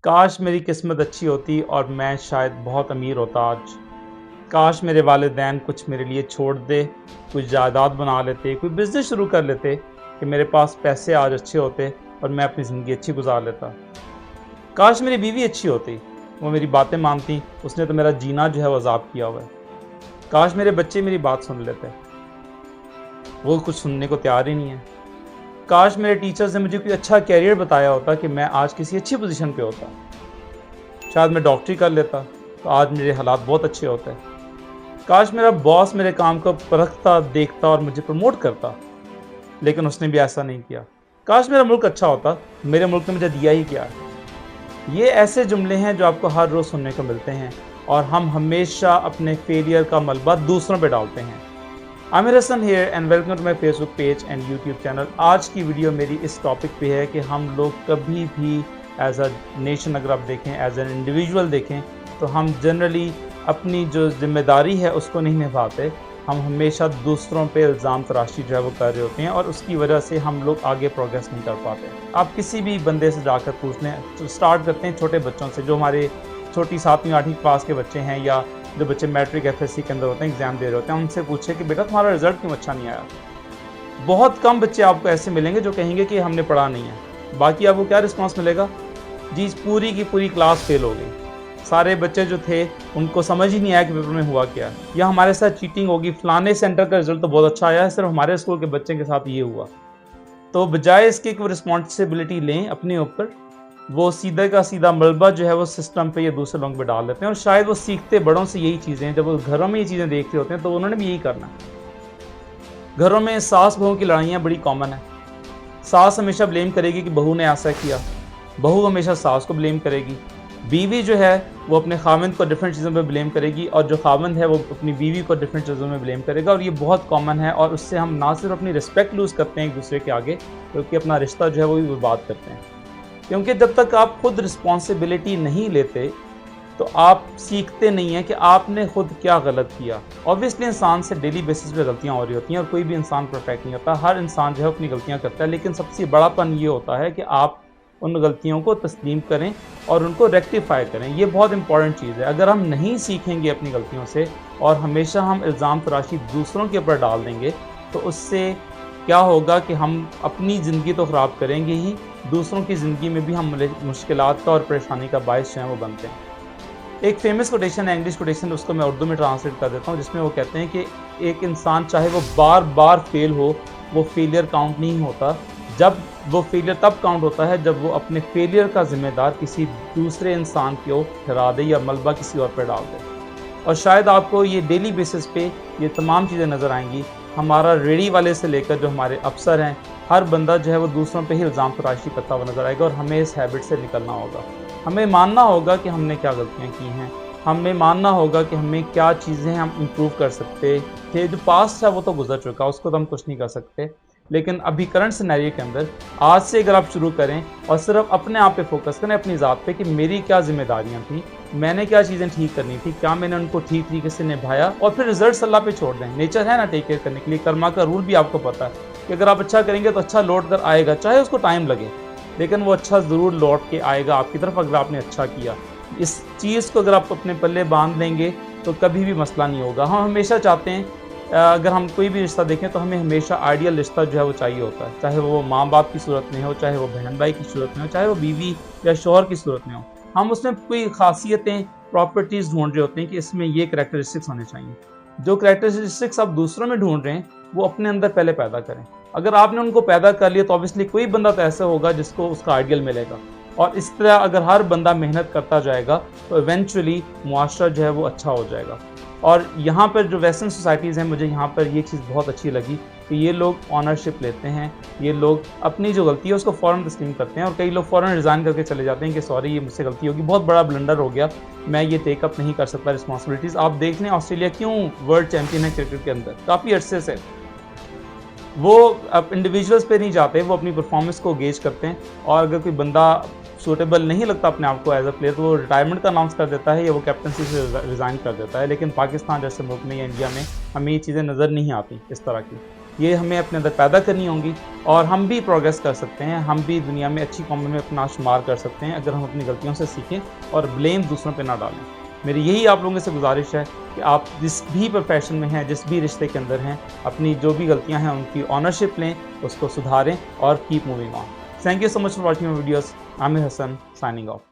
काश मेरी किस्मत अच्छी होती और मैं शायद बहुत अमीर होता आज। काश मेरे वालिदैन कुछ मेरे लिए छोड़ दे, कुछ जायदाद बना लेते, कोई बिज़नेस शुरू कर लेते कि मेरे पास पैसे आज अच्छे होते और मैं अपनी ज़िंदगी अच्छी गुजार लेता। काश मेरी बीवी अच्छी होती, वो मेरी बातें मानती, उसने तो मेरा जीना जो है वो अज़ाब किया हुआ है। काश मेरे बच्चे मेरी बात सुन लेते, वो कुछ सुनने को तैयार ही नहीं है। काश मेरे टीचर्स ने मुझे कोई अच्छा करियर बताया होता कि मैं आज किसी अच्छी पोजीशन पे होता। शायद मैं डॉक्टरी कर लेता तो आज मेरे हालात बहुत अच्छे होते। काश मेरा बॉस मेरे काम को परखता, देखता और मुझे प्रमोट करता, लेकिन उसने भी ऐसा नहीं किया। काश मेरा मुल्क अच्छा होता, मेरे मुल्क ने मुझे दिया ही क्या है। ये ऐसे जुमले हैं जो आपको हर रोज़ सुनने को मिलते हैं और हम हमेशा अपने फेलियर का मलबा दूसरों पे डालते हैं। Aamir Hasan here and welcome to my Facebook page and YouTube channel. आज की वीडियो मेरी इस टॉपिक पे है कि हम लोग कभी भी एज अ नेशन, अगर आप देखें एज एन इंडिविजुअल देखें, तो हम जनरली अपनी जो जिम्मेदारी है उसको नहीं निभाते। हम हमेशा दूसरों पे इल्ज़ाम तराशी जो है वो कर रहे होते हैं और उसकी वजह से हम लोग आगे प्रोग्रेस नहीं कर पाते। आप किसी भी बंदे से जाकर पूछ लें, तो स्टार्ट करते हैं छोटे बच्चों से, जो हमारे छोटी 7वीं 8वीं क्लास के बच्चे हैं या जो बच्चे मैट्रिक एफएससी के अंदर होते हैं, एग्ज़ाम दे रहे होते हैं, उनसे पूछे कि बेटा तुम्हारा रिजल्ट क्यों अच्छा नहीं आया। बहुत कम बच्चे आपको ऐसे मिलेंगे जो कहेंगे कि हमने पढ़ा नहीं है। बाकी आपको क्या रिस्पांस मिलेगा, जी पूरी की पूरी क्लास फेल हो गई, सारे बच्चे जो थे उनको समझ ही नहीं आया कि पेपर में हुआ क्या, या हमारे साथ चीटिंग होगी, फलाने सेंटर का रिजल्ट तो बहुत अच्छा आया है, सिर्फ हमारे स्कूल के बच्चे के साथ ये हुआ। तो बजाय इसके कि वो रिस्पॉन्सिबिलिटी लें अपने ऊपर, वो सीधा का सीधा मलबा जो है वो सिस्टम पे या दूसरे लोगों पे डाल देते हैं। और शायद वो सीखते बड़ों से यही चीज़ें हैं, जब वो घरों में ये चीज़ें देख रहे होते हैं तो उन्होंने भी यही करना है। घरों में सास बहू की लड़ाइयाँ बड़ी कॉमन है। सास हमेशा ब्लेम करेगी कि बहू ने ऐसा किया, बहू हमेशा सास को ब्लेम करेगी। बीवी जो है वो अपने खाविंद को डिफरेंट चीज़ों पे ब्लेम करेगी और जो खाविंद है वो अपनी बीवी को डिफरेंट चीज़ों में ब्लेम करेगा। और ये बहुत कॉमन है और उससे हम ना सिर्फ अपनी रिस्पेक्ट लूज़ करते हैं एक दूसरे के आगे, बल्कि अपना रिश्ता जो है वो भी बर्बाद करते हैं। क्योंकि जब तक आप खुद रिस्पॉन्सिबिलिटी नहीं लेते तो आप सीखते नहीं हैं कि आपने खुद क्या गलत किया। ऑब्वियसली इंसान से डेली बेसिस पे गलतियां हो रही होती हैं और कोई भी इंसान परफेक्ट नहीं होता, हर इंसान जो है अपनी गलतियां करता है, लेकिन सबसे बड़ापन ये होता है कि आप उन गलतियों को तस्लीम करें और उनको रेक्टिफाई करें। ये बहुत इंपॉर्टेंट चीज़ है। अगर हम नहीं सीखेंगे अपनी गलतियों से और हमेशा हम इल्ज़ाम तराशी दूसरों के ऊपर डाल देंगे, तो उससे क्या होगा कि हम अपनी ज़िंदगी तो ख़राब करेंगे ही, दूसरों की ज़िंदगी में भी हम मुश्किलात का और परेशानी का बायस जो है वो बनते हैं। एक फेमस कोटेशन है, इंग्लिश कोटेशन, उसको मैं उर्दू में ट्रांसलेट कर देता हूँ, जिसमें वो कहते हैं कि एक इंसान चाहे वो बार बार फेल हो, वो फेलियर काउंट नहीं होता। जब वो फेलियर तब काउंट होता है जब वो अपने फेलियर का जिम्मेदार किसी दूसरे इंसान को ठहरा दे या मलबा किसी और पर डाल दे। और शायद आपको ये डेली बेसिस पे ये तमाम चीज़ें नज़र आएंगी। हमारा रेडी वाले से लेकर जो हमारे अफसर हैं, हर बंदा जो है वो दूसरों पे ही इल्ज़ाम तराशी करता हुआ नज़र आएगा। और हमें इस हैबिट से निकलना होगा। हमें मानना होगा कि हमने क्या गलतियाँ की हैं, हमें मानना होगा कि हमें क्या चीज़ें हम इम्प्रूव कर सकते थे। जो पास्ट है वो तो गुजर चुका, उसको तो हम कुछ नहीं कर सकते, लेकिन अभी करंट सिनेरियो के अंदर आज से अगर आप शुरू करें और सिर्फ अपने आप पे फोकस करें, अपनी ज़ात पे, कि मेरी क्या जिम्मेदारियां थी, मैंने क्या चीज़ें ठीक करनी थी, क्या मैंने उनको ठीक तरीके से निभाया, और फिर रिजल्ट अल्लाह पे छोड़ दें। नेचर है ना टेक केयर करने के लिए। कर्मा का रूल भी आपको पता है कि अगर आप अच्छा करेंगे तो अच्छा लौट कर आएगा, चाहे उसको टाइम लगे, लेकिन वो अच्छा ज़रूर लौट के आएगा आपकी तरफ अगर आपने अच्छा किया। इस चीज़ को अगर आप अपने पल्ले बांध लेंगे तो कभी भी मसला नहीं होगा। हम हमेशा चाहते हैं, अगर हम कोई भी रिश्ता देखें तो हमें हमेशा आइडियल रिश्ता जो है वो चाहिए होता है, चाहे वो माँ बाप की सूरत में हो, चाहे वो बहन भाई की सूरत में हो, चाहे वो बीवी या शौहर की सूरत में हो। हम उसमें कोई खासियतें, प्रॉपर्टीज़ ढूंढ रहे होते हैं कि इसमें ये करैक्टरिस्टिक्स होने चाहिए। जो करैक्टरिस्टिक्स आप दूसरों में ढूंढ रहे हैं वो अपने अंदर पहले पैदा करें। अगर आपने उनको पैदा कर लिया तो ऑब्वियसली कोई बंदा तो ऐसा होगा जिसको उसका आइडियल मिलेगा। और इस तरह अगर हर बंदा मेहनत करता जाएगा तो इवेंचुअली मुआशरा जो है वो अच्छा हो जाएगा। और यहाँ पर जो वेस्टर्न सोसाइटीज़ हैं, मुझे यहाँ पर ये चीज़ बहुत अच्छी लगी कि ये लोग ऑनरशिप लेते हैं, ये लोग अपनी जो गलती है उसको फ़ौरन तस्लीम करते हैं। और कई लोग फ़ौरन रिज़ाइन करके चले जाते हैं कि सॉरी ये मुझसे गलती होगी, बहुत बड़ा ब्लंडर हो गया, मैं ये टेकअप नहीं कर सकता रिस्पॉन्सिबिलिटीज़। आप देख लें ऑस्ट्रेलिया क्यों वर्ल्ड चैम्पियन है क्रिकेट के अंदर, काफ़ी अर्से से। वो अब इंडिविजुअल्स पे नहीं जाते, वो अपनी परफॉर्मेंस को गेज करते हैं। और अगर कोई बंदा सूटेबल नहीं लगता अपने आप को एज अ प्लेयर, तो वो रिटायरमेंट का अनाउंस कर देता है या वो कैप्टनसी से रिज़ाइन कर देता है। लेकिन पाकिस्तान जैसे मुल्क में या इंडिया में हमें ये चीज़ें नज़र नहीं आती इस तरह की। ये हमें अपने अंदर पैदा करनी होंगी और हम भी प्रोग्रेस कर सकते हैं, हम भी दुनिया में अच्छी कौमों में अपना शुमार कर सकते हैं अगर हम अपनी गलतियों से सीखें और ब्लेम दूसरों पे ना डालें। मेरी यही आप लोगों से गुजारिश है कि आप जिस भी प्रोफेशन में हैं, जिस भी रिश्ते के अंदर हैं, अपनी जो भी गलतियां हैं उनकी ऑनरशिप लें, उसको सुधारें और keep moving on. Thank you so much for watching my videos. Aamir Hasan signing of.